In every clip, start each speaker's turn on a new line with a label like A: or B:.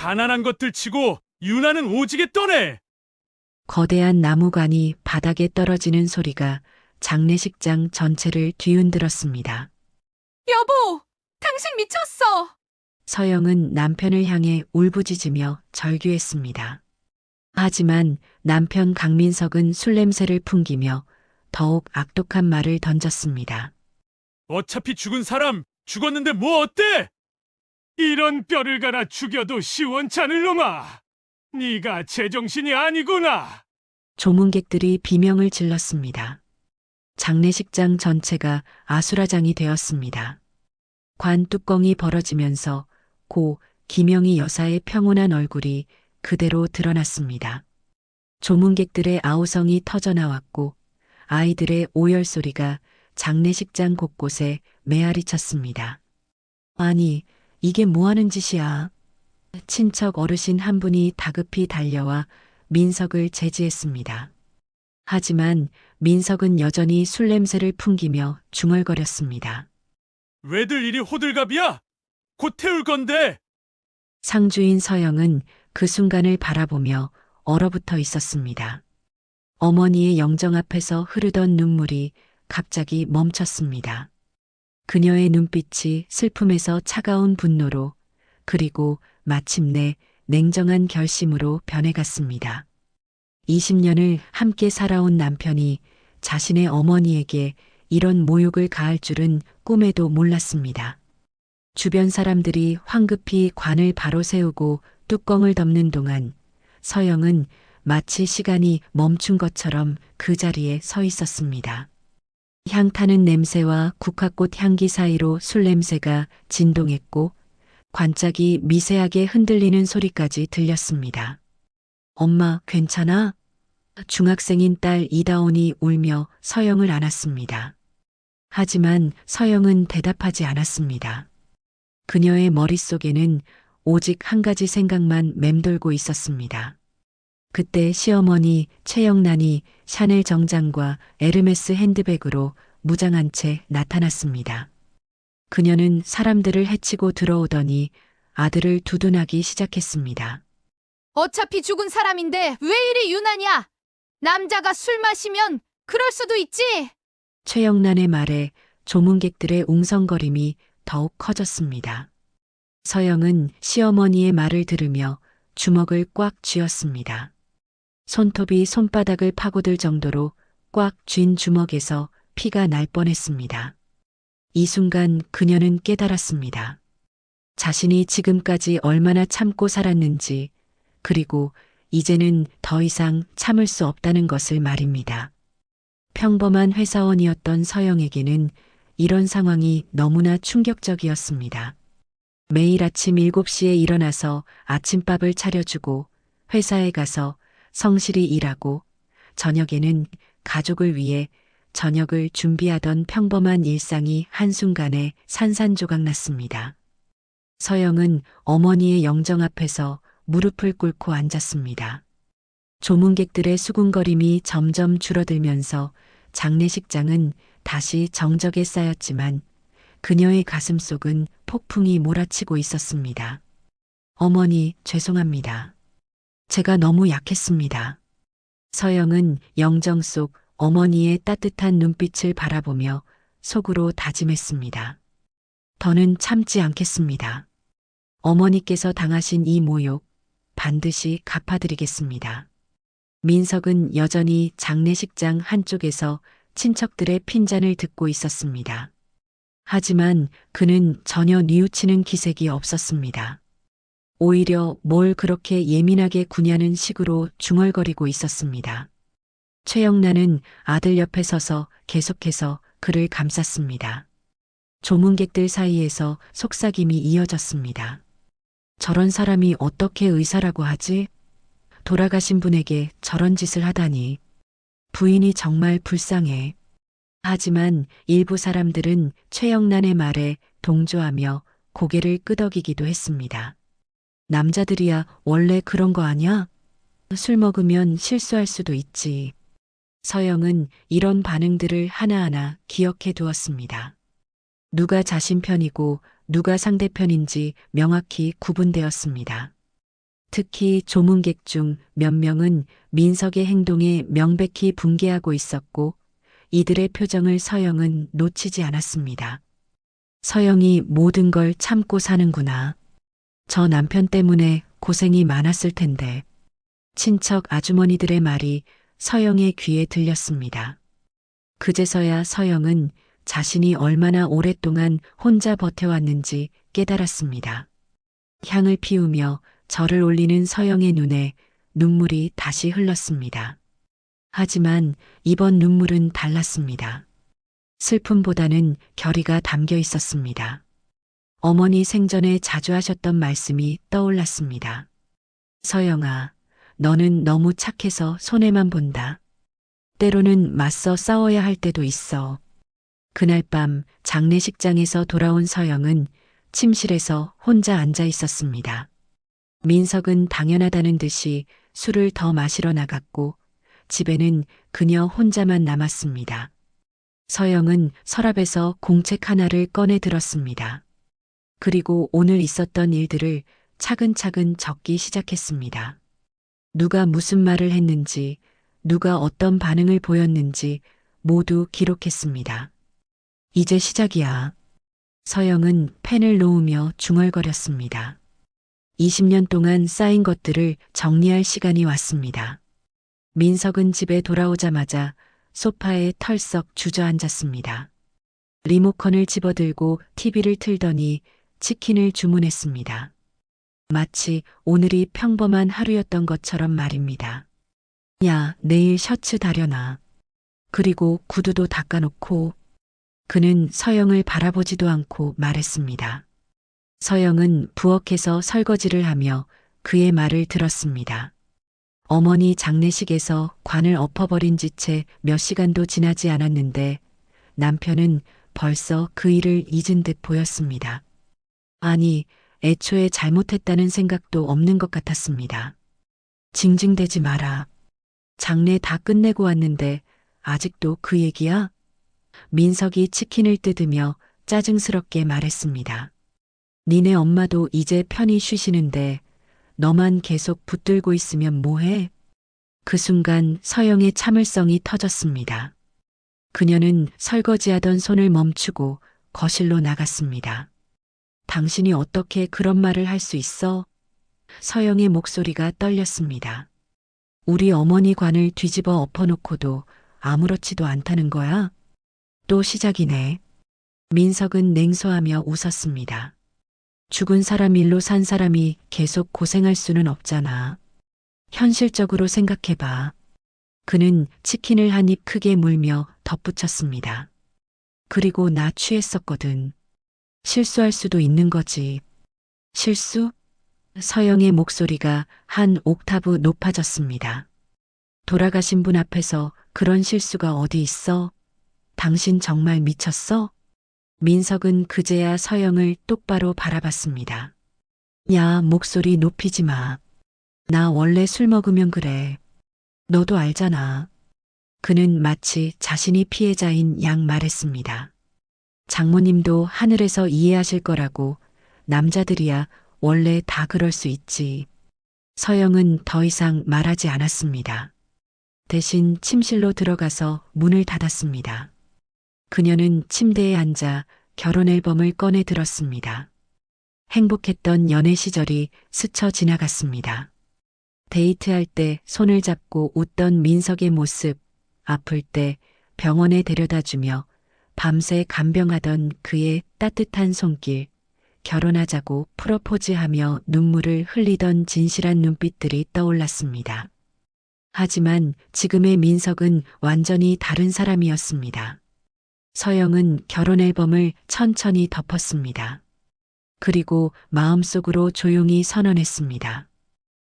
A: 가난한 것들 치고 유나는 오지게 떠네.
B: 거대한 나무관이 바닥에 떨어지는 소리가 장례식장 전체를 뒤흔들었습니다.
C: 여보, 당신 미쳤어.
B: 서영은 남편을 향해 울부짖으며 절규했습니다. 하지만 남편 강민석은 술 냄새를 풍기며 더욱 악독한 말을 던졌습니다.
A: 어차피 죽은 사람 죽었는데 뭐 어때? 이런 뼈를 갈아 죽여도 시원찮을 놈아. 네가 제정신이 아니구나.
B: 조문객들이 비명을 질렀습니다. 장례식장 전체가 아수라장이 되었습니다. 관 뚜껑이 벌어지면서 고 김영희 여사의 평온한 얼굴이 그대로 드러났습니다. 조문객들의 아우성이 터져나왔고 아이들의 오열 소리가 장례식장 곳곳에 메아리 쳤습니다. 아니, 이게 뭐 하는 짓이야? 친척 어르신 한 분이 다급히 달려와 민석을 제지했습니다. 하지만 민석은 여전히 술 냄새를 풍기며 중얼거렸습니다.
A: 왜들 이리 호들갑이야? 곧 태울 건데.
B: 상주인 서영은 그 순간을 바라보며 얼어붙어 있었습니다. 어머니의 영정 앞에서 흐르던 눈물이 갑자기 멈췄습니다. 그녀의 눈빛이 슬픔에서 차가운 분노로 그리고 마침내 냉정한 결심으로 변해갔습니다. 20년을 함께 살아온 남편이 자신의 어머니에게 이런 모욕을 가할 줄은 꿈에도 몰랐습니다. 주변 사람들이 황급히 관을 바로 세우고 뚜껑을 덮는 동안 서영은 마치 시간이 멈춘 것처럼 그 자리에 서 있었습니다. 향 타는 냄새와 국화꽃 향기 사이로 술 냄새가 진동했고 관짝이 미세하게 흔들리는 소리까지 들렸습니다. 엄마, 괜찮아? 중학생인 딸 이다온이 울며 서영을 안았습니다. 하지만 서영은 대답하지 않았습니다. 그녀의 머릿속에는 오직 한 가지 생각만 맴돌고 있었습니다. 그때 시어머니 최영란이 샤넬 정장과 에르메스 핸드백으로 무장한 채 나타났습니다. 그녀는 사람들을 해치고 들어오더니 아들을 두둔하기 시작했습니다.
C: 어차피 죽은 사람인데 왜 이리 유난이야? 남자가 술 마시면 그럴 수도 있지.
B: 최영란의 말에 조문객들의 웅성거림이 더욱 커졌습니다. 서영은 시어머니의 말을 들으며 주먹을 꽉 쥐었습니다. 손톱이 손바닥을 파고들 정도로 꽉 쥔 주먹에서 피가 날 뻔했습니다. 이 순간 그녀는 깨달았습니다. 자신이 지금까지 얼마나 참고 살았는지, 그리고 이제는 더 이상 참을 수 없다는 것을 말입니다. 평범한 회사원이었던 서영에게는 이런 상황이 너무나 충격적이었습니다. 매일 아침 7시에 일어나서 아침밥을 차려주고 회사에 가서 성실히 일하고 저녁에는 가족을 위해 저녁을 준비하던 평범한 일상이 한순간에 산산조각 났습니다. 서영은 어머니의 영정 앞에서 무릎을 꿇고 앉았습니다. 조문객들의 수군거림이 점점 줄어들면서 장례식장은 다시 정적에 쌓였지만 그녀의 가슴속은 폭풍이 몰아치고 있었습니다. 어머니, 죄송합니다. 제가 너무 약했습니다. 서영은 영정 속 어머니의 따뜻한 눈빛을 바라보며 속으로 다짐했습니다. 더는 참지 않겠습니다. 어머니께서 당하신 이 모욕 반드시 갚아드리겠습니다. 민석은 여전히 장례식장 한쪽에서 친척들의 핀잔을 듣고 있었습니다. 하지만 그는 전혀 뉘우치는 기색이 없었습니다. 오히려 뭘 그렇게 예민하게 구냐는 식으로 중얼거리고 있었습니다. 최영란은 아들 옆에 서서 계속해서 그를 감쌌습니다. 조문객들 사이에서 속삭임이 이어졌습니다. 저런 사람이 어떻게 의사라고 하지? 돌아가신 분에게 저런 짓을 하다니. 부인이 정말 불쌍해. 하지만 일부 사람들은 최영란의 말에 동조하며 고개를 끄덕이기도 했습니다. 남자들이야 원래 그런 거 아냐? 술 먹으면 실수할 수도 있지. 서영은 이런 반응들을 하나하나 기억해 두었습니다. 누가 자신 편이고 누가 상대편인지 명확히 구분되었습니다. 특히 조문객 중 몇 명은 민석의 행동에 명백히 분개하고 있었고 이들의 표정을 서영은 놓치지 않았습니다. 서영이 모든 걸 참고 사는구나. 저 남편 때문에 고생이 많았을 텐데. 친척 아주머니들의 말이 서영의 귀에 들렸습니다. 그제서야 서영은 자신이 얼마나 오랫동안 혼자 버텨왔는지 깨달았습니다. 향을 피우며 절을 올리는 서영의 눈에 눈물이 다시 흘렀습니다. 하지만 이번 눈물은 달랐습니다. 슬픔보다는 결의가 담겨 있었습니다. 어머니 생전에 자주 하셨던 말씀이 떠올랐습니다. 서영아, 너는 너무 착해서 손해만 본다. 때로는 맞서 싸워야 할 때도 있어. 그날 밤 장례식장에서 돌아온 서영은 침실에서 혼자 앉아 있었습니다. 민석은 당연하다는 듯이 술을 더 마시러 나갔고 집에는 그녀 혼자만 남았습니다. 서영은 서랍에서 공책 하나를 꺼내 들었습니다. 그리고 오늘 있었던 일들을 차근차근 적기 시작했습니다. 누가 무슨 말을 했는지, 누가 어떤 반응을 보였는지 모두 기록했습니다. 이제 시작이야. 서영은 펜을 놓으며 중얼거렸습니다. 20년 동안 쌓인 것들을 정리할 시간이 왔습니다. 민석은 집에 돌아오자마자 소파에 털썩 주저앉았습니다. 리모컨을 집어들고 TV를 틀더니 치킨을 주문했습니다. 마치 오늘이 평범한 하루였던 것처럼 말입니다. 야, 내일 셔츠 다려놔. 그리고 구두도 닦아놓고. 그는 서영을 바라보지도 않고 말했습니다. 서영은 부엌에서 설거지를 하며 그의 말을 들었습니다. 어머니 장례식에서 관을 엎어버린 지 채 몇 시간도 지나지 않았는데 남편은 벌써 그 일을 잊은 듯 보였습니다. 아니, 애초에 잘못했다는 생각도 없는 것 같았습니다. 징징대지 마라. 장례 다 끝내고 왔는데 아직도 그 얘기야? 민석이 치킨을 뜯으며 짜증스럽게 말했습니다. 니네 엄마도 이제 편히 쉬시는데 너만 계속 붙들고 있으면 뭐해? 그 순간 서영의 참을성이 터졌습니다. 그녀는 설거지하던 손을 멈추고 거실로 나갔습니다. 당신이 어떻게 그런 말을 할 수 있어? 서영의 목소리가 떨렸습니다. 우리 어머니 관을 뒤집어 엎어놓고도 아무렇지도 않다는 거야? 또 시작이네. 민석은 냉소하며 웃었습니다. 죽은 사람 일로 산 사람이 계속 고생할 수는 없잖아. 현실적으로 생각해봐. 그는 치킨을 한 입 크게 물며 덧붙였습니다. 그리고 나 취했었거든. 실수할 수도 있는 거지. 실수? 서영의 목소리가 한 옥타브 높아졌습니다. 돌아가신 분 앞에서 그런 실수가 어디 있어? 당신 정말 미쳤어? 민석은 그제야 서영을 똑바로 바라봤습니다. 야, 목소리 높이지 마. 나 원래 술 먹으면 그래. 너도 알잖아. 그는 마치 자신이 피해자인 양 말했습니다. 장모님도 하늘에서 이해하실 거라고. 남자들이야 원래 다 그럴 수 있지. 서영은 더 이상 말하지 않았습니다. 대신 침실로 들어가서 문을 닫았습니다. 그녀는 침대에 앉아 결혼 앨범을 꺼내 들었습니다. 행복했던 연애 시절이 스쳐 지나갔습니다. 데이트할 때 손을 잡고 웃던 민석의 모습, 아플 때 병원에 데려다 주며 밤새 간병하던 그의 따뜻한 손길, 결혼하자고 프로포즈하며 눈물을 흘리던 진실한 눈빛들이 떠올랐습니다. 하지만 지금의 민석은 완전히 다른 사람이었습니다. 서영은 결혼 앨범을 천천히 덮었습니다. 그리고 마음속으로 조용히 선언했습니다.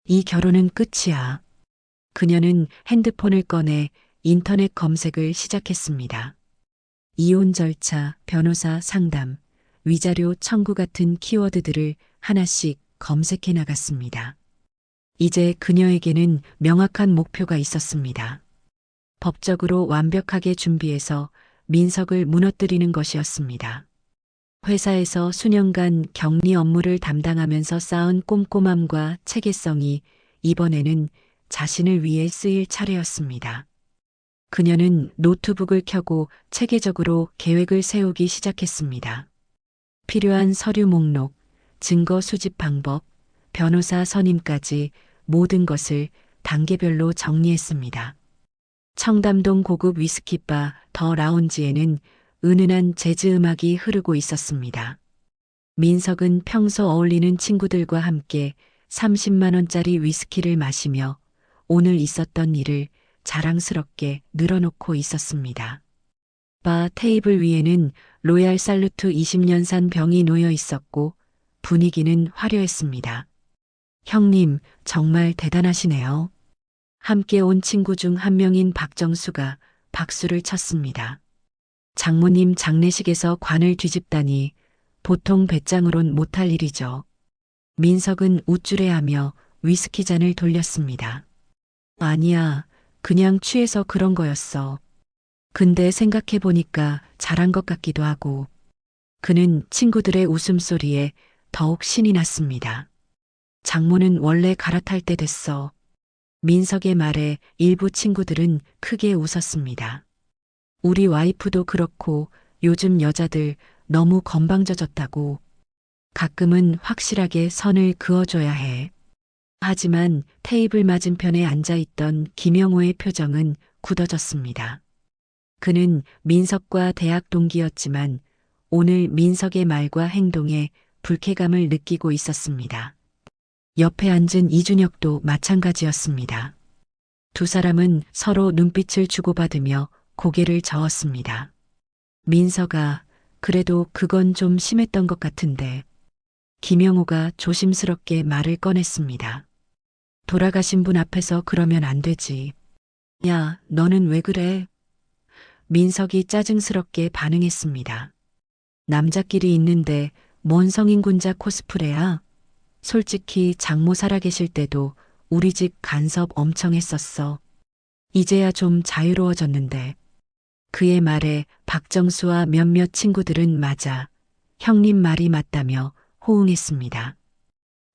B: 이 결혼은 끝이야. 그녀는 핸드폰을 꺼내 인터넷 검색을 시작했습니다. 이혼 절차, 변호사 상담, 위자료 청구 같은 키워드들을 하나씩 검색해 나갔습니다. 이제 그녀에게는 명확한 목표가 있었습니다. 법적으로 완벽하게 준비해서 민석을 무너뜨리는 것이었습니다. 회사에서 수년간 격리 업무를 담당하면서 쌓은 꼼꼼함과 체계성이 이번에는 자신을 위해 쓰일 차례였습니다. 그녀는 노트북을 켜고 체계적으로 계획을 세우기 시작했습니다. 필요한 서류 목록, 증거 수집 방법, 변호사 선임까지 모든 것을 단계별로 정리했습니다. 청담동 고급 위스키바 더 라운지에는 은은한 재즈 음악이 흐르고 있었습니다. 민석은 평소 어울리는 친구들과 함께 30만 원짜리 위스키를 마시며 오늘 있었던 일을 자랑스럽게 늘어놓고 있었습니다. 바 테이블 위에는 로얄 살루트 20년산 병이 놓여 있었고 분위기는 화려했습니다. 형님, 정말 대단하시네요. 함께 온 친구 중 한 명인 박정수가 박수를 쳤습니다. 장모님 장례식에서 관을 뒤집다니 보통 배짱으론 못할 일이죠. 민석은 우쭐해하며 위스키 잔을 돌렸습니다. 아니야, 그냥 취해서 그런 거였어. 근데 생각해보니까 잘한 것 같기도 하고. 그는 친구들의 웃음소리에 더욱 신이 났습니다. 장모는 원래 갈아탈 때 됐어. 민석의 말에 일부 친구들은 크게 웃었습니다. 우리 와이프도 그렇고 요즘 여자들 너무 건방져졌다고. 가끔은 확실하게 선을 그어줘야 해. 하지만 테이블 맞은편에 앉아있던 김영호의 표정은 굳어졌습니다. 그는 민석과 대학 동기였지만 오늘 민석의 말과 행동에 불쾌감을 느끼고 있었습니다. 옆에 앉은 이준혁도 마찬가지였습니다. 두 사람은 서로 눈빛을 주고받으며 고개를 저었습니다. 민석아, 그래도 그건 좀 심했던 것 같은데. 김영호가 조심스럽게 말을 꺼냈습니다. 돌아가신 분 앞에서 그러면 안 되지. 야, 너는 왜 그래? 민석이 짜증스럽게 반응했습니다. 남자끼리 있는데 뭔 성인군자 코스프레야? 솔직히 장모 살아계실 때도 우리 집 간섭 엄청 했었어. 이제야 좀 자유로워졌는데. 그의 말에 박정수와 몇몇 친구들은 맞아 형님 말이 맞다며 호응했습니다.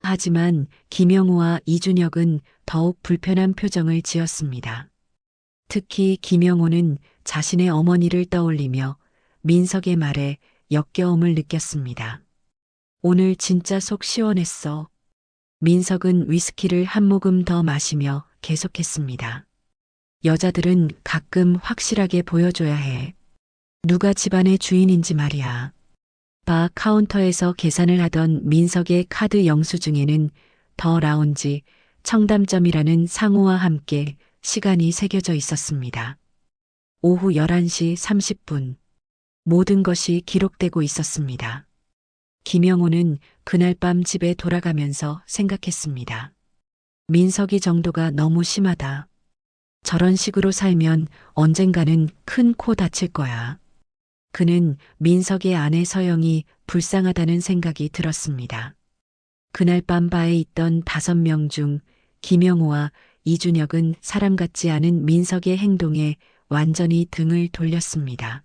B: 하지만 김영호와 이준혁은 더욱 불편한 표정을 지었습니다. 특히 김영호는 자신의 어머니를 떠올리며 민석의 말에 역겨움을 느꼈습니다. 오늘 진짜 속 시원했어. 민석은 위스키를 한 모금 더 마시며 계속했습니다. 여자들은 가끔 확실하게 보여줘야 해. 누가 집안의 주인인지 말이야. 바 카운터에서 계산을 하던 민석의 카드 영수증에는 더 라운지 청담점이라는 상호와 함께 시간이 새겨져 있었습니다. 오후 11시 30분. 모든 것이 기록되고 있었습니다. 김영호는 그날 밤 집에 돌아가면서 생각했습니다. 민석이 정도가 너무 심하다. 저런 식으로 살면 언젠가는 큰 코 다칠 거야. 그는 민석의 아내 서영이 불쌍하다는 생각이 들었습니다. 그날 밤 바에 있던 5명 중 김영호와 이준혁은 사람 같지 않은 민석의 행동에 완전히 등을 돌렸습니다.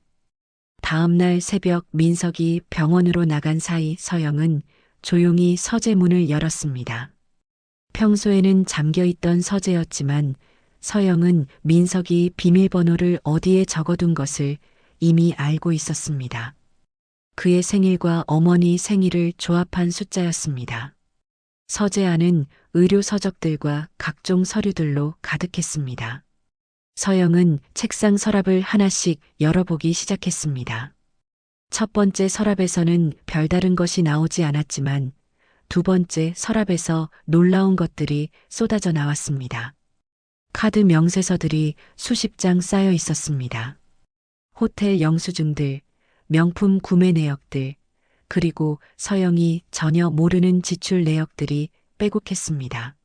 B: 다음 날 새벽 민석이 병원으로 나간 사이 서영은 조용히 서재 문을 열었습니다. 평소에는 잠겨있던 서재였지만 서영은 민석이 비밀번호를 어디에 적어둔 것을 이미 알고 있었습니다. 그의 생일과 어머니 생일을 조합한 숫자였습니다. 서재 안은 의료 서적들과 각종 서류들로 가득했습니다. 서영은 책상 서랍을 하나씩 열어보기 시작했습니다. 첫 번째 서랍에서는 별다른 것이 나오지 않았지만 두 번째 서랍에서 놀라운 것들이 쏟아져 나왔습니다. 카드 명세서들이 수십 장 쌓여 있었습니다. 호텔 영수증들, 명품 구매 내역들, 그리고 서영이 전혀 모르는 지출 내역들이 빼곡했습니다.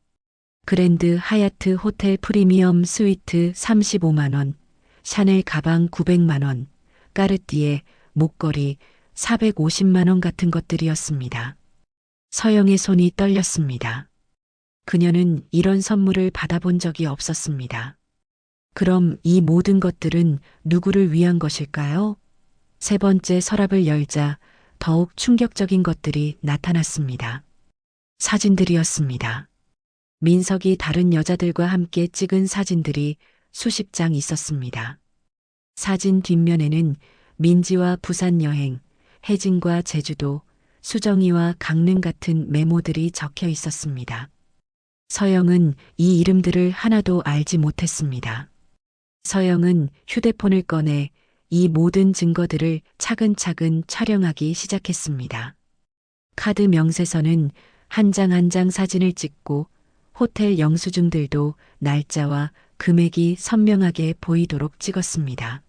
B: 그랜드 하얏트 호텔 프리미엄 스위트 35만 원, 샤넬 가방 900만 원, 까르띠에 목걸이 450만 원 같은 것들이었습니다. 서영의 손이 떨렸습니다. 그녀는 이런 선물을 받아본 적이 없었습니다. 그럼 이 모든 것들은 누구를 위한 것일까요? 세 번째 서랍을 열자 더욱 충격적인 것들이 나타났습니다. 사진들이었습니다. 민석이 다른 여자들과 함께 찍은 사진들이 수십 장 있었습니다. 사진 뒷면에는 민지와 부산 여행, 혜진과 제주도, 수정이와 강릉 같은 메모들이 적혀 있었습니다. 서영은 이 이름들을 하나도 알지 못했습니다. 서영은 휴대폰을 꺼내 이 모든 증거들을 차근차근 촬영하기 시작했습니다. 카드 명세서는 한 장 한 장 사진을 찍고 호텔 영수증들도 날짜와 금액이 선명하게 보이도록 찍었습니다.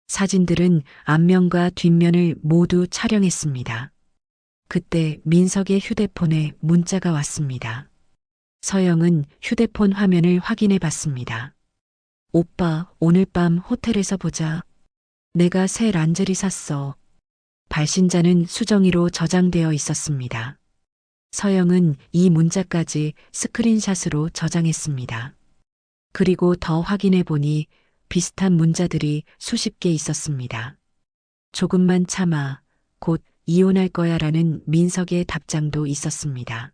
B: 사진들은 앞면과 뒷면을 모두 촬영했습니다. 그때 민석의 휴대폰에 문자가 왔습니다. 서영은 휴대폰 화면을 확인해 봤습니다. 오빠, 오늘 밤 호텔에서 보자. 내가 새 란제리 샀어. 발신자는 수정이로 저장되어 있었습니다. 서영은 이 문자까지 스크린샷으로 저장했습니다. 그리고 더 확인해 보니 비슷한 문자들이 수십 개 있었습니다. 조금만 참아. 곧 이혼할 거야 라는 민석의 답장도 있었습니다.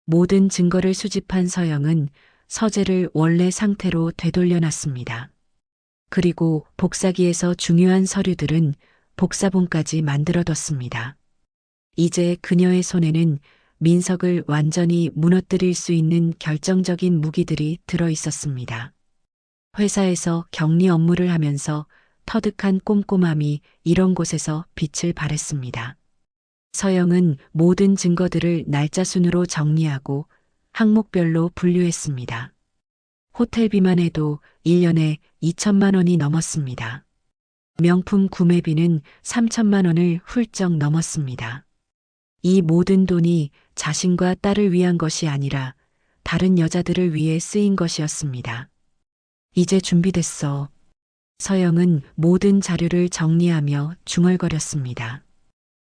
B: 모든 증거를 수집한 서영은 서재를 원래 상태로 되돌려놨습니다. 그리고 복사기에서 중요한 서류들은 복사본까지 만들어뒀습니다. 이제 그녀의 손에는 민석을 완전히 무너뜨릴 수 있는 결정적인 무기들이 들어 있었습니다. 회사에서 격리 업무를 하면서 터득한 꼼꼼함이 이런 곳에서 빛을 발했습니다. 서영은 모든 증거들을 날짜 순으로 정리하고 항목별로 분류했습니다. 호텔비만 해도 1년에 2천만 원이 넘었습니다. 명품 구매비는 3천만 원을 훌쩍 넘었습니다. 이 모든 돈이 자신과 딸을 위한 것이 아니라 다른 여자들을 위해 쓰인 것이었습니다. 이제 준비됐어. 서영은 모든 자료를 정리하며 중얼거렸습니다.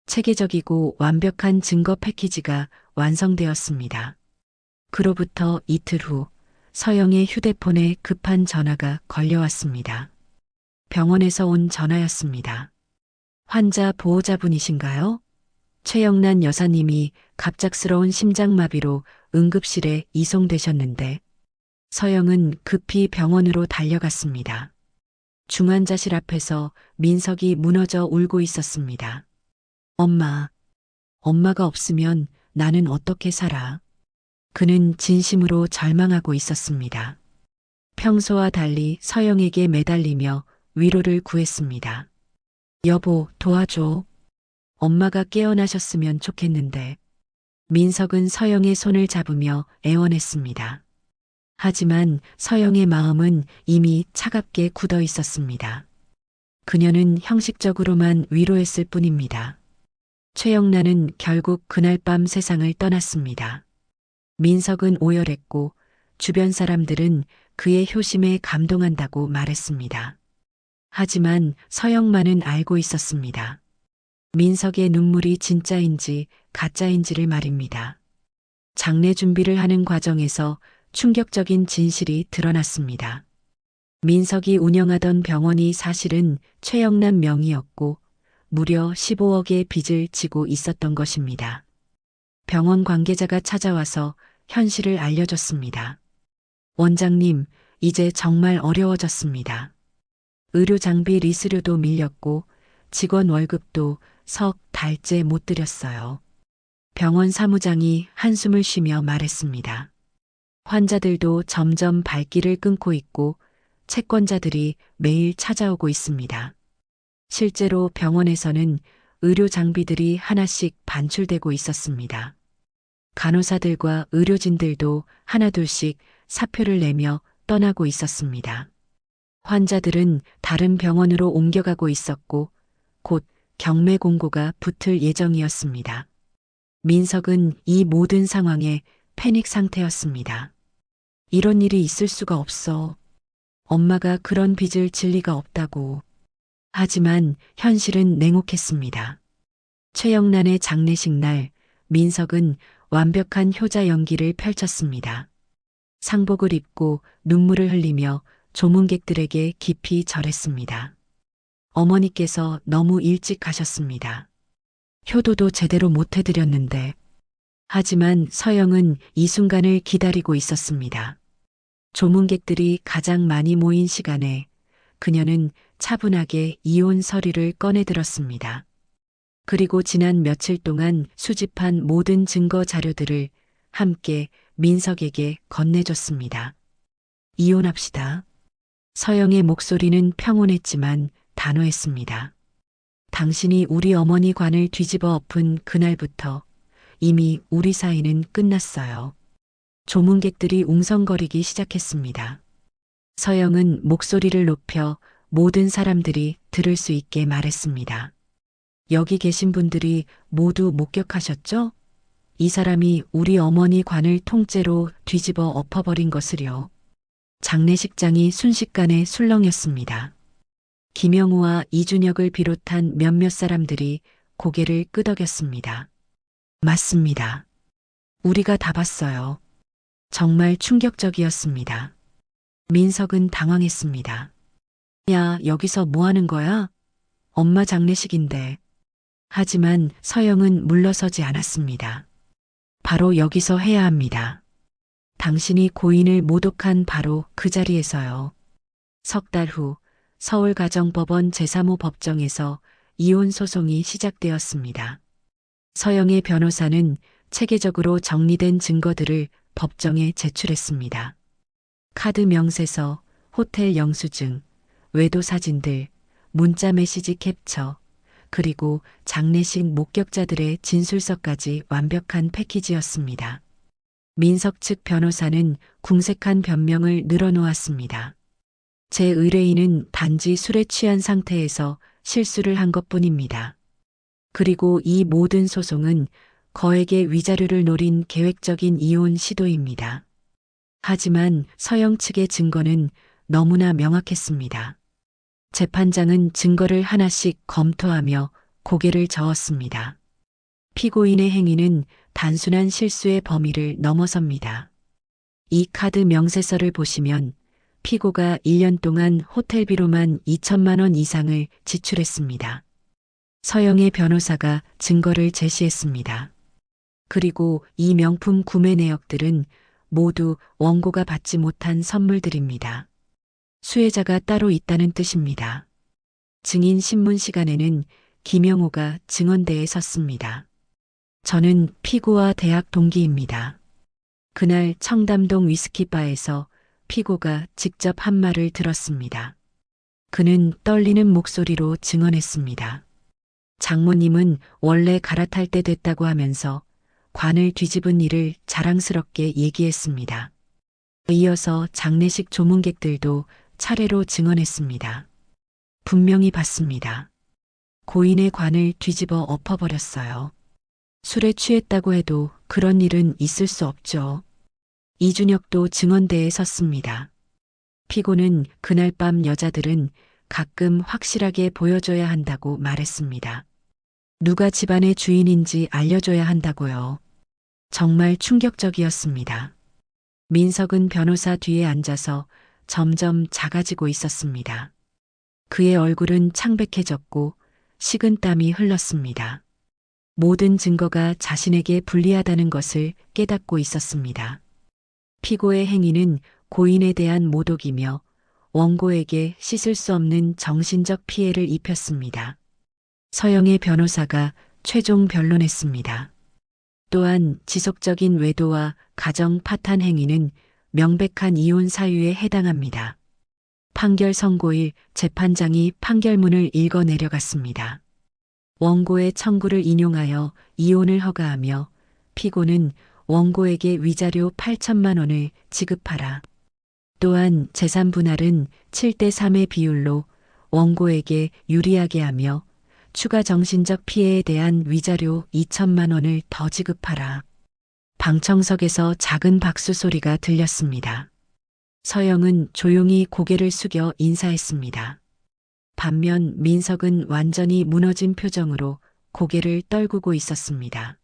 B: 체계적이고 완벽한 증거 패키지가 완성되었습니다. 그로부터 이틀 후 서영의 휴대폰에 급한 전화가 걸려왔습니다. 병원에서 온 전화였습니다. 환자 보호자분이신가요? 최영란 여사님이 갑작스러운 심장마비로 응급실에 이송되셨는데 서영은 급히 병원으로 달려갔습니다. 중환자실 앞에서 민석이 무너져 울고 있었습니다. 엄마가 없으면 나는 어떻게 살아? 그는 진심으로 절망하고 있었습니다. 평소와 달리 서영에게 매달리며 위로를 구했습니다. 여보, 도와줘. 엄마가 깨어나셨으면 좋겠는데. 민석은 서영의 손을 잡으며 애원했습니다. 하지만 서영의 마음은 이미 차갑게 굳어 있었습니다. 그녀는 형식적으로만 위로했을 뿐입니다. 최영란은 결국 그날 밤 세상을 떠났습니다. 민석은 오열했고 주변 사람들은 그의 효심에 감동한다고 말했습니다. 하지만 서영만은 알고 있었습니다. 민석의 눈물이 진짜인지 가짜인지를 말입니다. 장례 준비를 하는 과정에서 충격적인 진실이 드러났습니다. 민석이 운영하던 병원이 사실은 최영란 명의였고 무려 15억의 빚을 지고 있었던 것입니다. 병원 관계자가 찾아와서 현실을 알려줬습니다. 원장님, 이제 정말 어려워졌습니다. 의료 장비 리스료도 밀렸고 직원 월급도 석 달째 못 드렸어요. 병원 사무장이 한숨을 쉬며 말했습니다. 환자들도 점점 발길을 끊고 있고 채권자들이 매일 찾아오고 있습니다. 실제로 병원에서는 의료 장비들이 하나씩 반출되고 있었습니다. 간호사들과 의료진들도 하나둘씩 사표를 내며 떠나고 있었습니다. 환자들은 다른 병원으로 옮겨가고 있었고 곧 경매 공고가 붙을 예정이었습니다. 민석은 이 모든 상황에 패닉 상태였습니다. 이런 일이 있을 수가 없어. 엄마가 그런 빚을 질 리가 없다고. 하지만 현실은 냉혹했습니다. 최영란의 장례식 날 민석은 완벽한 효자 연기를 펼쳤습니다. 상복을 입고 눈물을 흘리며 조문객들에게 깊이 절했습니다. 어머니께서 너무 일찍 가셨습니다. 효도도 제대로 못 해드렸는데. 하지만 서영은 이 순간을 기다리고 있었습니다. 조문객들이 가장 많이 모인 시간에 그녀는 차분하게 이혼 서류를 꺼내들었습니다. 그리고 지난 며칠 동안 수집한 모든 증거 자료들을 함께 민석에게 건네줬습니다. 이혼합시다. 서영의 목소리는 평온했지만 단호했습니다. 당신이 우리 어머니 관을 뒤집어 엎은 그날부터 이미 우리 사이는 끝났어요. 조문객들이 웅성거리기 시작했습니다. 서영은 목소리를 높여 모든 사람들이 들을 수 있게 말했습니다. 여기 계신 분들이 모두 목격하셨죠? 이 사람이 우리 어머니 관을 통째로 뒤집어 엎어버린 것을요. 장례식장이 순식간에 술렁였습니다. 김영우와 이준혁을 비롯한 몇몇 사람들이 고개를 끄덕였습니다. 맞습니다. 우리가 다 봤어요. 정말 충격적이었습니다. 민석은 당황했습니다. 야, 여기서 뭐 하는 거야? 엄마 장례식인데. 하지만 서영은 물러서지 않았습니다. 바로 여기서 해야 합니다. 당신이 고인을 모독한 바로 그 자리에서요. 석 달 후 서울가정법원 제3호 법정에서 이혼 소송이 시작되었습니다. 서영의 변호사는 체계적으로 정리된 증거들을 법정에 제출했습니다. 카드 명세서, 호텔 영수증, 외도 사진들, 문자 메시지 캡처, 그리고 장례식 목격자들의 진술서까지 완벽한 패키지였습니다. 민석 측 변호사는 궁색한 변명을 늘어놓았습니다. 제 의뢰인은 단지 술에 취한 상태에서 실수를 한 것뿐입니다. 그리고 이 모든 소송은 거액의 위자료를 노린 계획적인 이혼 시도입니다. 하지만 서영 측의 증거는 너무나 명확했습니다. 재판장은 증거를 하나씩 검토하며 고개를 저었습니다. 피고인의 행위는 단순한 실수의 범위를 넘어섭니다. 이 카드 명세서를 보시면 피고가 1년 동안 호텔비로만 2천만 원 이상을 지출했습니다. 서영의 변호사가 증거를 제시했습니다. 그리고 이 명품 구매 내역들은 모두 원고가 받지 못한 선물들입니다. 수혜자가 따로 있다는 뜻입니다. 증인 신문 시간에는 김영호가 증언대에 섰습니다. 저는 피고와 대학 동기입니다. 그날 청담동 위스키바에서 피고가 직접 한 말을 들었습니다. 그는 떨리는 목소리로 증언했습니다. 장모님은 원래 갈아탈 때 됐다고 하면서 관을 뒤집은 일을 자랑스럽게 얘기했습니다. 이어서 장례식 조문객들도 차례로 증언했습니다. 분명히 봤습니다. 고인의 관을 뒤집어 엎어버렸어요. 술에 취했다고 해도 그런 일은 있을 수 없죠. 이준혁도 증언대에 섰습니다. 피고는 그날 밤 여자들은 가끔 확실하게 보여줘야 한다고 말했습니다. 누가 집안의 주인인지 알려줘야 한다고요. 정말 충격적이었습니다. 민석은 변호사 뒤에 앉아서 점점 작아지고 있었습니다. 그의 얼굴은 창백해졌고 식은땀이 흘렀습니다. 모든 증거가 자신에게 불리하다는 것을 깨닫고 있었습니다. 피고의 행위는 고인에 대한 모독이며 원고에게 씻을 수 없는 정신적 피해를 입혔습니다. 서영의 변호사가 최종 변론했습니다. 또한 지속적인 외도와 가정 파탄 행위는 명백한 이혼 사유에 해당합니다. 판결 선고일 재판장이 판결문을 읽어 내려갔습니다. 원고의 청구를 인용하여 이혼을 허가하며 피고는 원고에게 위자료 8천만 원을 지급하라. 또한 재산 분할은 7대3의 비율로 원고에게 유리하게 하며 추가 정신적 피해에 대한 위자료 2천만 원을 더 지급하라. 방청석에서 작은 박수 소리가 들렸습니다. 서영은 조용히 고개를 숙여 인사했습니다. 반면 민석은 완전히 무너진 표정으로 고개를 떨구고 있었습니다.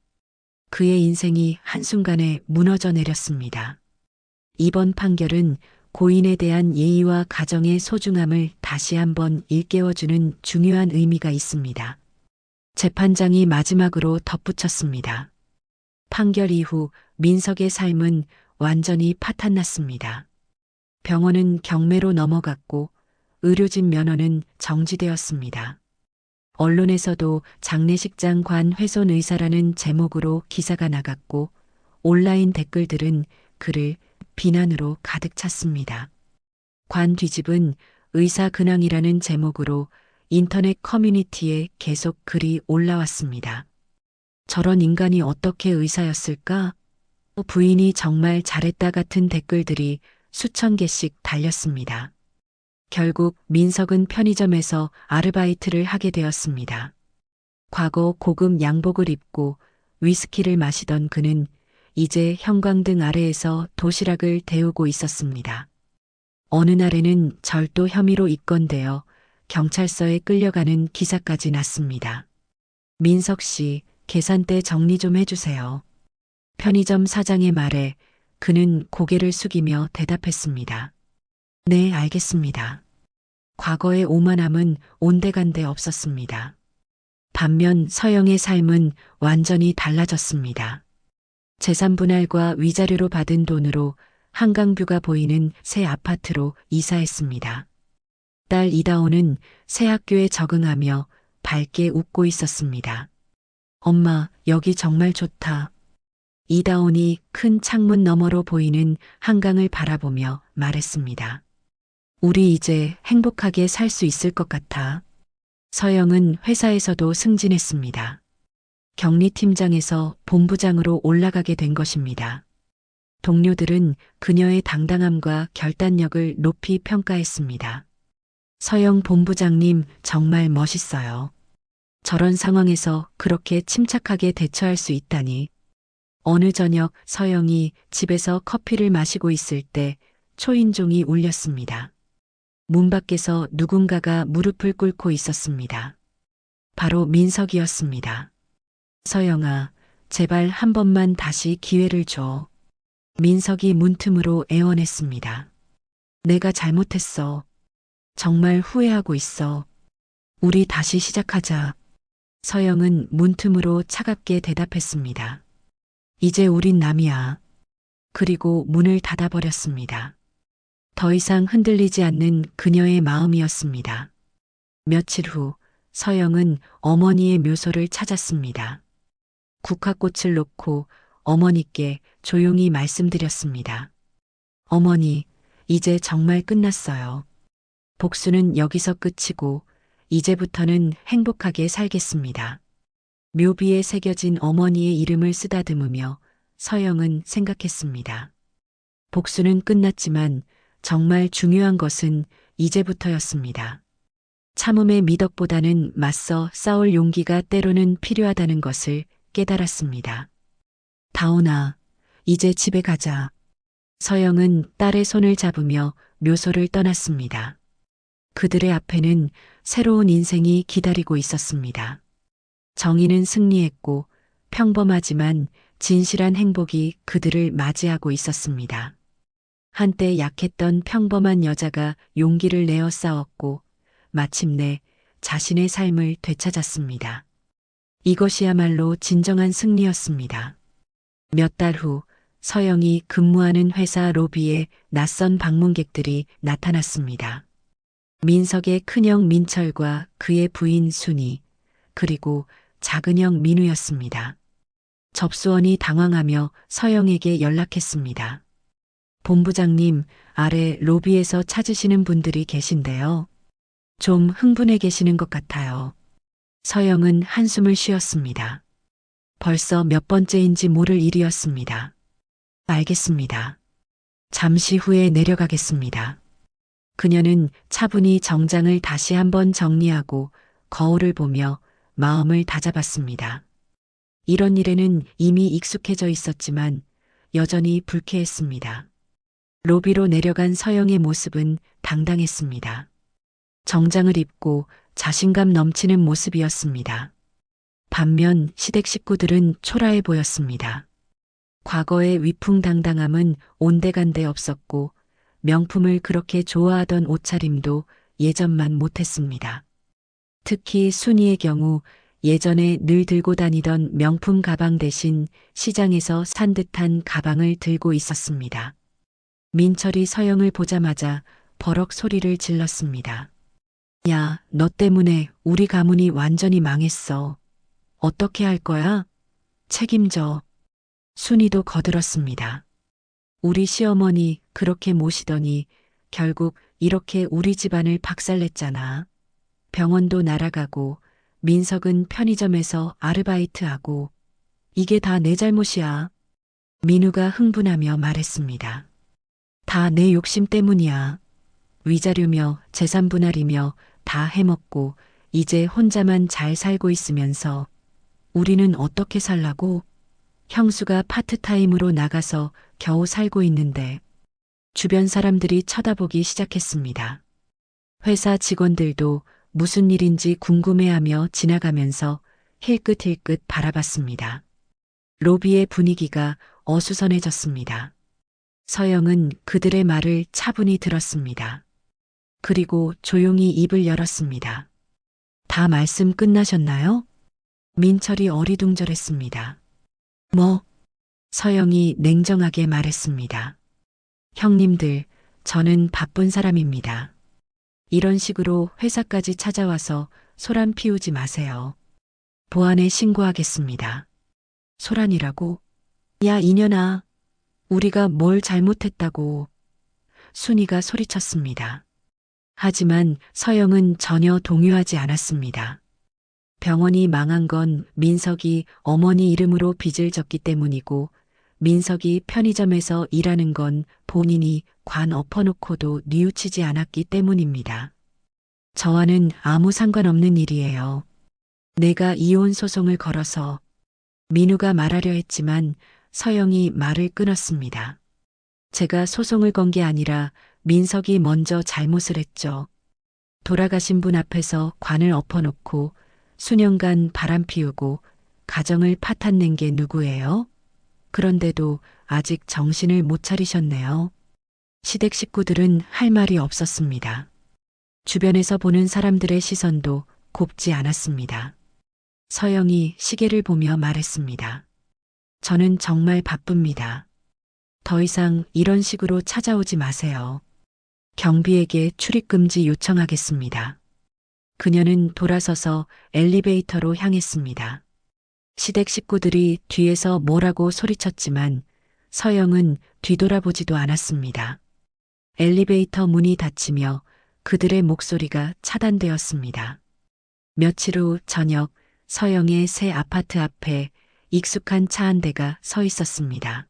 B: 그의 인생이 한순간에 무너져 내렸습니다. 이번 판결은 고인에 대한 예의와 가정의 소중함을 다시 한번 일깨워주는 중요한 의미가 있습니다. 재판장이 마지막으로 덧붙였습니다. 판결 이후 민석의 삶은 완전히 파탄났습니다. 병원은 경매로 넘어갔고 의료진 면허는 정지되었습니다. 언론에서도 장례식장 관 훼손 의사라는 제목으로 기사가 나갔고 온라인 댓글들은 그를 비난으로 가득 찼습니다. 관 뒤집은 의사 근황이라는 제목으로 인터넷 커뮤니티에 계속 글이 올라왔습니다. 저런 인간이 어떻게 의사였을까? 부인이 정말 잘했다 같은 댓글들이 수천 개씩 달렸습니다. 결국 민석은 편의점에서 아르바이트를 하게 되었습니다. 과거 고급 양복을 입고 위스키를 마시던 그는 이제 형광등 아래에서 도시락을 데우고 있었습니다. 어느 날에는 절도 혐의로 입건되어 경찰서에 끌려가는 기사까지 났습니다. 민석 씨, 계산대 정리 좀 해주세요. 편의점 사장의 말에 그는 고개를 숙이며 대답했습니다. 네, 알겠습니다. 과거의 오만함은 온데간데 없었습니다. 반면 서영의 삶은 완전히 달라졌습니다. 재산 분할과 위자료로 받은 돈으로 한강뷰가 보이는 새 아파트로 이사했습니다. 딸 이다온은 새 학교에 적응하며 밝게 웃고 있었습니다. 엄마, 여기 정말 좋다. 이다온이 큰 창문 너머로 보이는 한강을 바라보며 말했습니다. 우리 이제 행복하게 살 수 있을 것 같아. 서영은 회사에서도 승진했습니다. 격리팀장에서 본부장으로 올라가게 된 것입니다. 동료들은 그녀의 당당함과 결단력을 높이 평가했습니다. 서영 본부장님 정말 멋있어요. 저런 상황에서 그렇게 침착하게 대처할 수 있다니. 어느 저녁 서영이 집에서 커피를 마시고 있을 때 초인종이 울렸습니다. 문 밖에서 누군가가 무릎을 꿇고 있었습니다. 바로 민석이었습니다. 서영아, 제발 한 번만 다시 기회를 줘. 민석이 문틈으로 애원했습니다. 내가 잘못했어. 정말 후회하고 있어. 우리 다시 시작하자. 서영은 문틈으로 차갑게 대답했습니다. 이제 우린 남이야. 그리고 문을 닫아버렸습니다. 더 이상 흔들리지 않는 그녀의 마음이었습니다. 며칠 후 서영은 어머니의 묘소를 찾았습니다. 국화꽃을 놓고 어머니께 조용히 말씀드렸습니다. 어머니, 이제 정말 끝났어요. 복수는 여기서 끝이고 이제부터는 행복하게 살겠습니다. 묘비에 새겨진 어머니의 이름을 쓰다듬으며 서영은 생각했습니다. 복수는 끝났지만 정말 중요한 것은 이제부터였습니다. 참음의 미덕보다는 맞서 싸울 용기가 때로는 필요하다는 것을 깨달았습니다. 다온아, 이제 집에 가자. 서영은 딸의 손을 잡으며 묘소를 떠났습니다. 그들의 앞에는 새로운 인생이 기다리고 있었습니다. 정의는 승리했고 평범하지만 진실한 행복이 그들을 맞이하고 있었습니다. 한때 약했던 평범한 여자가 용기를 내어 싸웠고 마침내 자신의 삶을 되찾았습니다. 이것이야말로 진정한 승리였습니다. 몇 달 후 서영이 근무하는 회사 로비에 낯선 방문객들이 나타났습니다. 민석의 큰형 민철과 그의 부인 순이, 그리고 작은형 민우였습니다. 접수원이 당황하며 서영에게 연락했습니다. 본부장님, 아래 로비에서 찾으시는 분들이 계신데요. 좀 흥분해 계시는 것 같아요. 서영은 한숨을 쉬었습니다. 벌써 몇 번째인지 모를 일이었습니다. 알겠습니다. 잠시 후에 내려가겠습니다. 그녀는 차분히 정장을 다시 한번 정리하고 거울을 보며 마음을 다잡았습니다. 이런 일에는 이미 익숙해져 있었지만 여전히 불쾌했습니다. 로비로 내려간 서영의 모습은 당당했습니다. 정장을 입고 자신감 넘치는 모습이었습니다. 반면 시댁 식구들은 초라해 보였습니다. 과거의 위풍당당함은 온데간데 없었고 명품을 그렇게 좋아하던 옷차림도 예전만 못했습니다. 특히 순이의 경우 예전에 늘 들고 다니던 명품 가방 대신 시장에서 산 듯한 가방을 들고 있었습니다. 민철이 서영을 보자마자 버럭 소리를 질렀습니다. 야, 너 때문에 우리 가문이 완전히 망했어. 어떻게 할 거야? 책임져. 순이도 거들었습니다. 우리 시어머니 그렇게 모시더니 결국 이렇게 우리 집안을 박살냈잖아. 병원도 날아가고 민석은 편의점에서 아르바이트하고 이게 다 내 잘못이야. 민우가 흥분하며 말했습니다. 다 내 욕심 때문이야. 위자료며 재산 분할이며 다 해먹고 이제 혼자만 잘 살고 있으면서 우리는 어떻게 살라고? 형수가 파트타임으로 나가서 겨우 살고 있는데 주변 사람들이 쳐다보기 시작했습니다. 회사 직원들도 무슨 일인지 궁금해하며 지나가면서 힐끗힐끗 바라봤습니다. 로비의 분위기가 어수선해졌습니다. 서영은 그들의 말을 차분히 들었습니다. 그리고 조용히 입을 열었습니다. 다 말씀 끝나셨나요? 민철이 어리둥절했습니다. 뭐? 서영이 냉정하게 말했습니다. 형님들, 저는 바쁜 사람입니다. 이런 식으로 회사까지 찾아와서 소란 피우지 마세요. 보안에 신고하겠습니다. 소란이라고? 야, 이년아. 우리가 뭘 잘못했다고. 순이가 소리쳤습니다. 하지만 서영은 전혀 동요하지 않았습니다. 병원이 망한 건 민석이 어머니 이름으로 빚을 졌기 때문이고 민석이 편의점에서 일하는 건 본인이 관 엎어놓고도 뉘우치지 않았기 때문입니다. 저와는 아무 상관없는 일이에요. 내가 이혼 소송을 걸어서 민우가 말하려 했지만 서영이 말을 끊었습니다. 제가 소송을 건 게 아니라 민석이 먼저 잘못을 했죠. 돌아가신 분 앞에서 관을 엎어놓고 수년간 바람 피우고 가정을 파탄낸 게 누구예요? 그런데도 아직 정신을 못 차리셨네요. 시댁 식구들은 할 말이 없었습니다. 주변에서 보는 사람들의 시선도 곱지 않았습니다. 서영이 시계를 보며 말했습니다. 저는 정말 바쁩니다. 더 이상 이런 식으로 찾아오지 마세요. 경비에게 출입금지 요청하겠습니다. 그녀는 돌아서서 엘리베이터로 향했습니다. 시댁 식구들이 뒤에서 뭐라고 소리쳤지만 서영은 뒤돌아보지도 않았습니다. 엘리베이터 문이 닫히며 그들의 목소리가 차단되었습니다. 며칠 후 저녁 서영의 새 아파트 앞에 익숙한 차 한 대가 서 있었습니다.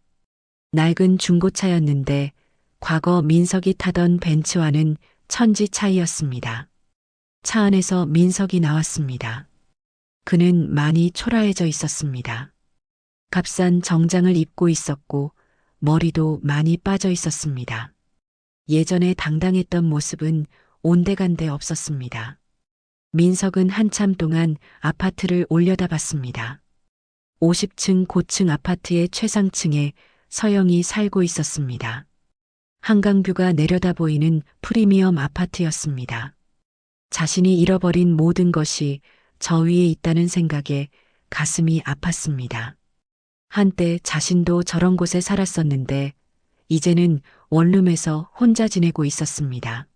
B: 낡은 중고차였는데 과거 민석이 타던 벤츠와는 천지 차이였습니다. 차 안에서 민석이 나왔습니다. 그는 많이 초라해져 있었습니다. 값싼 정장을 입고 있었고 머리도 많이 빠져 있었습니다. 예전에 당당했던 모습은 온데간데 없었습니다. 민석은 한참 동안 아파트를 올려다봤습니다. 50층 고층 아파트의 최상층에 서영이 살고 있었습니다. 한강뷰가 내려다 보이는 프리미엄 아파트였습니다. 자신이 잃어버린 모든 것이 저 위에 있다는 생각에 가슴이 아팠습니다. 한때 자신도 저런 곳에 살았었는데 이제는 원룸에서 혼자 지내고 있었습니다.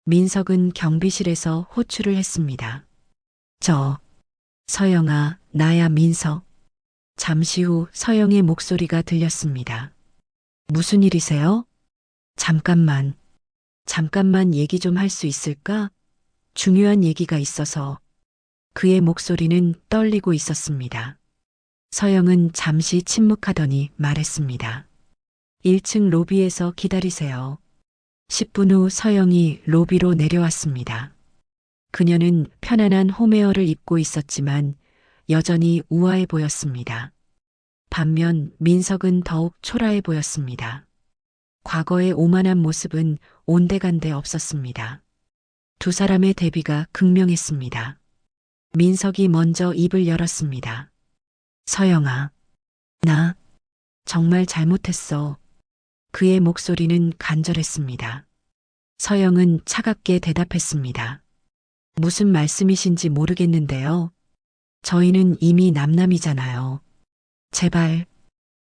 B: 민석은 경비실에서 호출을 했습니다. 서영아, 나야 민석. 잠시 후 서영의 목소리가 들렸습니다. 무슨 일이세요? 잠깐만 얘기 좀 할 수 있을까? 중요한 얘기가 있어서. 그의 목소리는 떨리고 있었습니다. 서영은 잠시 침묵하더니 말했습니다. 1층 로비에서 기다리세요. 10분 후 서영이 로비로 내려왔습니다. 그녀는 편안한 홈웨어를 입고 있었지만 여전히 우아해 보였습니다. 반면 민석은 더욱 초라해 보였습니다. 과거의 오만한 모습은 온데간데 없었습니다. 두 사람의 대비가 극명했습니다. 민석이 먼저 입을 열었습니다. 서영아, 나 정말 잘못했어. 그의 목소리는 간절했습니다. 서영은 차갑게 대답했습니다. 무슨 말씀이신지 모르겠는데요. 저희는 이미 남남이잖아요. 제발,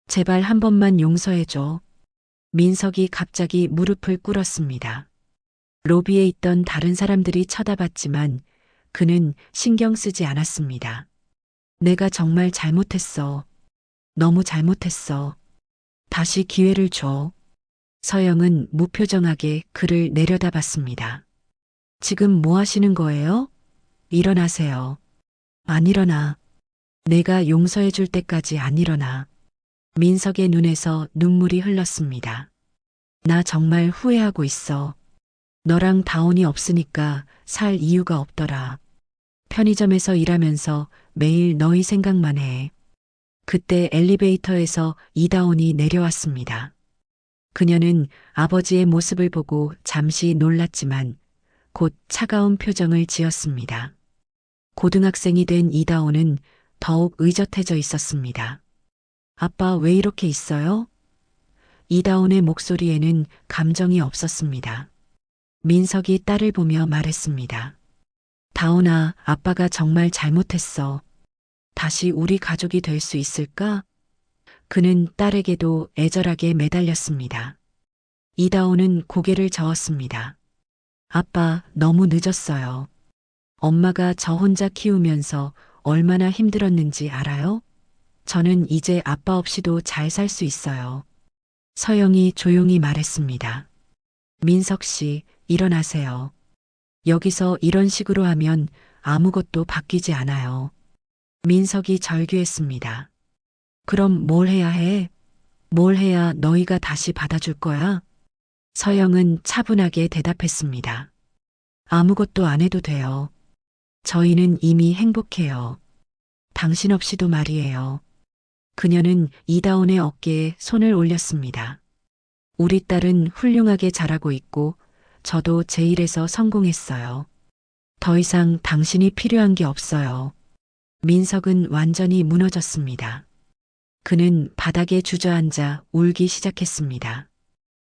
B: 제발 한 번만 용서해줘. 민석이 갑자기 무릎을 꿇었습니다. 로비에 있던 다른 사람들이 쳐다봤지만 그는 신경 쓰지 않았습니다. 내가 정말 잘못했어. 너무 잘못했어. 다시 기회를 줘. 서영은 무표정하게 그를 내려다봤습니다. 지금 뭐 하시는 거예요? 일어나세요. 안 일어나. 내가 용서해 줄 때까지 안 일어나. 민석의 눈에서 눈물이 흘렀습니다. 나 정말 후회하고 있어. 너랑 다운이 없으니까 살 이유가 없더라. 편의점에서 일하면서 매일 너희 생각만 해. 그때 엘리베이터에서 이다운이 내려왔습니다. 그녀는 아버지의 모습을 보고 잠시 놀랐지만 곧 차가운 표정을 지었습니다. 고등학생이 된 이다운은 더욱 의젓해져 있었습니다. 아빠 왜 이렇게 있어요? 이다운의 목소리에는 감정이 없었습니다. 민석이 딸을 보며 말했습니다. 다운아, 아빠가 정말 잘못했어. 다시 우리 가족이 될 수 있을까? 그는 딸에게도 애절하게 매달렸습니다. 이다운은 고개를 저었습니다. 아빠, 너무 늦었어요. 엄마가 저 혼자 키우면서 얼마나 힘들었는지 알아요? 저는 이제 아빠 없이도 잘 살 수 있어요. 서영이 조용히 말했습니다. 민석 씨, 일어나세요. 여기서 이런 식으로 하면 아무것도 바뀌지 않아요. 민석이 절규했습니다. 그럼 뭘 해야 해? 뭘 해야 너희가 다시 받아줄 거야? 서영은 차분하게 대답했습니다. 아무것도 안 해도 돼요. 저희는 이미 행복해요. 당신 없이도 말이에요. 그녀는 이다운의 어깨에 손을 올렸습니다. 우리 딸은 훌륭하게 자라고 있고 저도 제 일에서 성공했어요. 더 이상 당신이 필요한 게 없어요. 민석은 완전히 무너졌습니다. 그는 바닥에 주저앉아 울기 시작했습니다.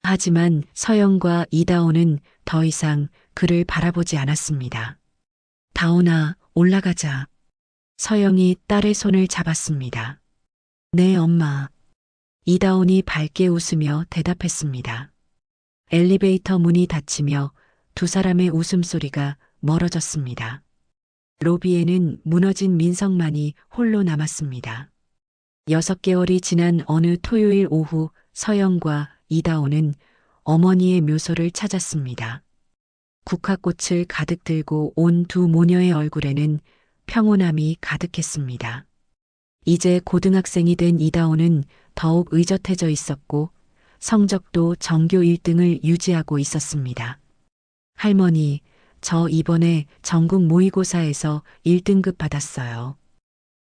B: 하지만 서영과 이다운은 더 이상 그를 바라보지 않았습니다. 다운아, 올라가자. 서영이 딸의 손을 잡았습니다. 네, 엄마. 이다운이 밝게 웃으며 대답했습니다. 엘리베이터 문이 닫히며 두 사람의 웃음소리가 멀어졌습니다. 로비에는 무너진 민석만이 홀로 남았습니다. 6개월이 지난 어느 토요일 오후 서영과 이다운은 어머니의 묘소를 찾았습니다. 국화꽃을 가득 들고 온 두 모녀의 얼굴에는 평온함이 가득했습니다. 이제 고등학생이 된 이다운은 더욱 의젓해져 있었고 성적도 전교 1등을 유지하고 있었습니다. 할머니, 저 이번에 전국 모의고사에서 1등급 받았어요.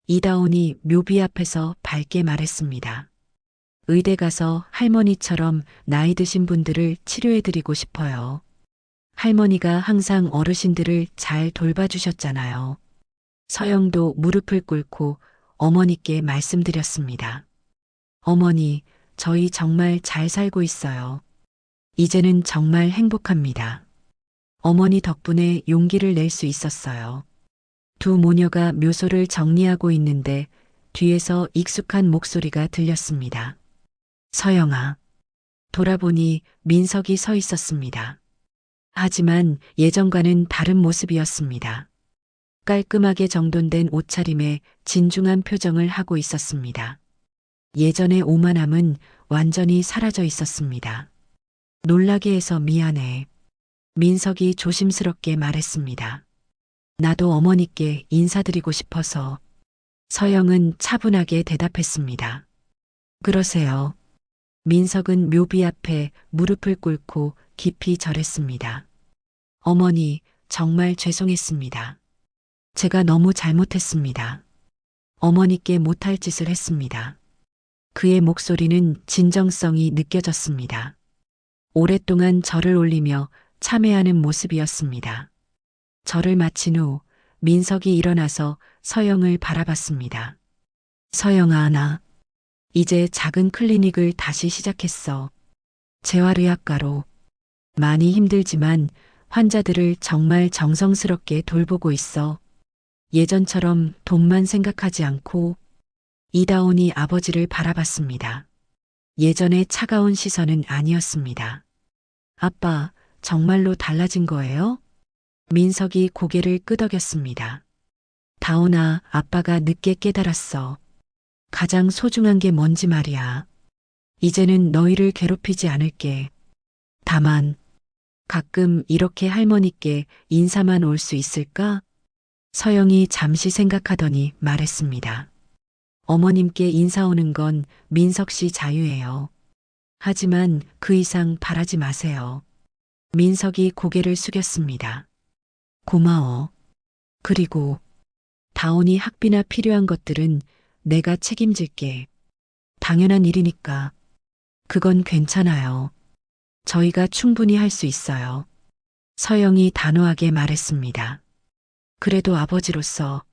B: 이다운이 묘비 앞에서 밝게 말했습니다. 의대 가서 할머니처럼 나이 드신 분들을 치료해드리고 싶어요. 할머니가 항상 어르신들을 잘 돌봐주셨잖아요. 서영도 무릎을 꿇고 어머니께 말씀드렸습니다. 어머니, 저희 정말 잘 살고 있어요. 이제는 정말 행복합니다. 어머니 덕분에 용기를 낼 수 있었어요. 두 모녀가 묘소를 정리하고 있는데 뒤에서 익숙한 목소리가 들렸습니다. 서영아. 돌아보니 민석이 서 있었습니다. 하지만 예전과는 다른 모습이었습니다. 깔끔하게 정돈된 옷차림에 진중한 표정을 하고 있었습니다. 예전의 오만함은 완전히 사라져 있었습니다. 놀라게 해서 미안해. 민석이 조심스럽게 말했습니다. 나도 어머니께 인사드리고 싶어서. 서영은 차분하게 대답했습니다. 그러세요. 민석은 묘비 앞에 무릎을 꿇고 깊이 절했습니다. 어머니, 정말 죄송했습니다. 제가 너무 잘못했습니다. 어머니께 못할 짓을 했습니다. 그의 목소리는 진정성이 느껴졌습니다. 오랫동안 절을 올리며 참회하는 모습이었습니다. 절을 마친 후 민석이 일어나서 서영을 바라봤습니다. 서영아, 나 이제 작은 클리닉을 다시 시작했어. 재활의학과로. 많이 힘들지만 환자들을 정말 정성스럽게 돌보고 있어. 예전처럼 돈만 생각하지 않고 이다온이 아버지를 바라봤습니다. 예전의 차가운 시선은 아니었습니다. 아빠, 정말로 달라진 거예요? 민석이 고개를 끄덕였습니다. 다온아, 아빠가 늦게 깨달았어. 가장 소중한 게 뭔지 말이야. 이제는 너희를 괴롭히지 않을게. 다만, 가끔 이렇게 할머니께 인사만 올 수 있을까? 서영이 잠시 생각하더니 말했습니다. 어머님께 인사 오는 건 민석 씨 자유예요. 하지만 그 이상 바라지 마세요. 민석이 고개를 숙였습니다. 고마워. 그리고 다온이 학비나 필요한 것들은 내가 책임질게. 당연한 일이니까. 그건 괜찮아요. 저희가 충분히 할 수 있어요. 서영이 단호하게 말했습니다. 그래도 아버지로서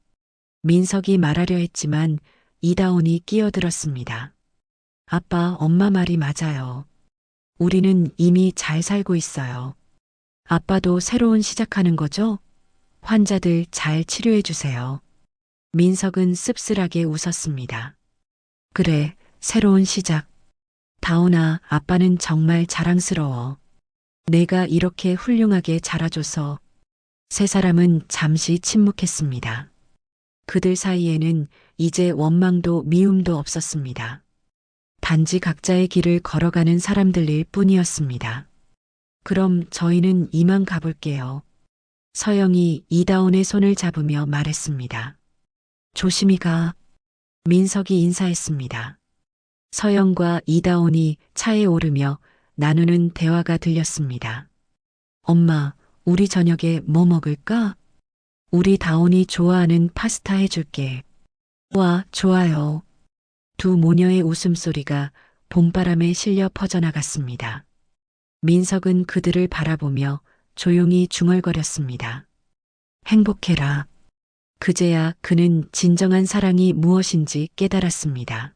B: 민석이 말하려 했지만 이다온이 끼어들었습니다. 아빠, 엄마 말이 맞아요. 우리는 이미 잘 살고 있어요. 아빠도 새로운 시작하는 거죠? 환자들 잘 치료해 주세요. 민석은 씁쓸하게 웃었습니다. 그래, 새로운 시작. 다온아, 아빠는 정말 자랑스러워. 내가 이렇게 훌륭하게 자라줘서. 세 사람은 잠시 침묵했습니다. 그들 사이에는 이제 원망도 미움도 없었습니다. 단지 각자의 길을 걸어가는 사람들일 뿐이었습니다. 그럼 저희는 이만 가볼게요. 서영이 이다온의 손을 잡으며 말했습니다. 조심히 가. 민석이 인사했습니다. 서영과 이다온이 차에 오르며 나누는 대화가 들렸습니다. 엄마, 우리 저녁에 뭐 먹을까? 우리 다온이 좋아하는 파스타 해줄게. 와, 좋아요. 두 모녀의 웃음소리가 봄바람에 실려 퍼져나갔습니다. 민석은 그들을 바라보며 조용히 중얼거렸습니다. 행복해라. 그제야 그는 진정한 사랑이 무엇인지 깨달았습니다.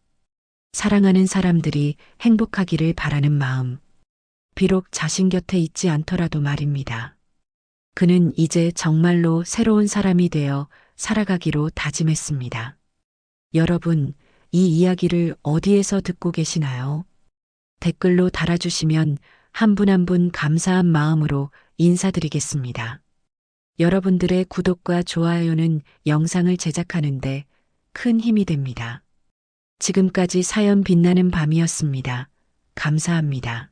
B: 사랑하는 사람들이 행복하기를 바라는 마음. 비록 자신 곁에 있지 않더라도 말입니다. 그는 이제 정말로 새로운 사람이 되어 살아가기로 다짐했습니다. 여러분, 이 이야기를 어디에서 듣고 계시나요? 댓글로 달아주시면 한 분 한 분 감사한 마음으로 인사드리겠습니다. 여러분들의 구독과 좋아요는 영상을 제작하는데 큰 힘이 됩니다. 지금까지 사연 빛나는 밤이었습니다. 감사합니다.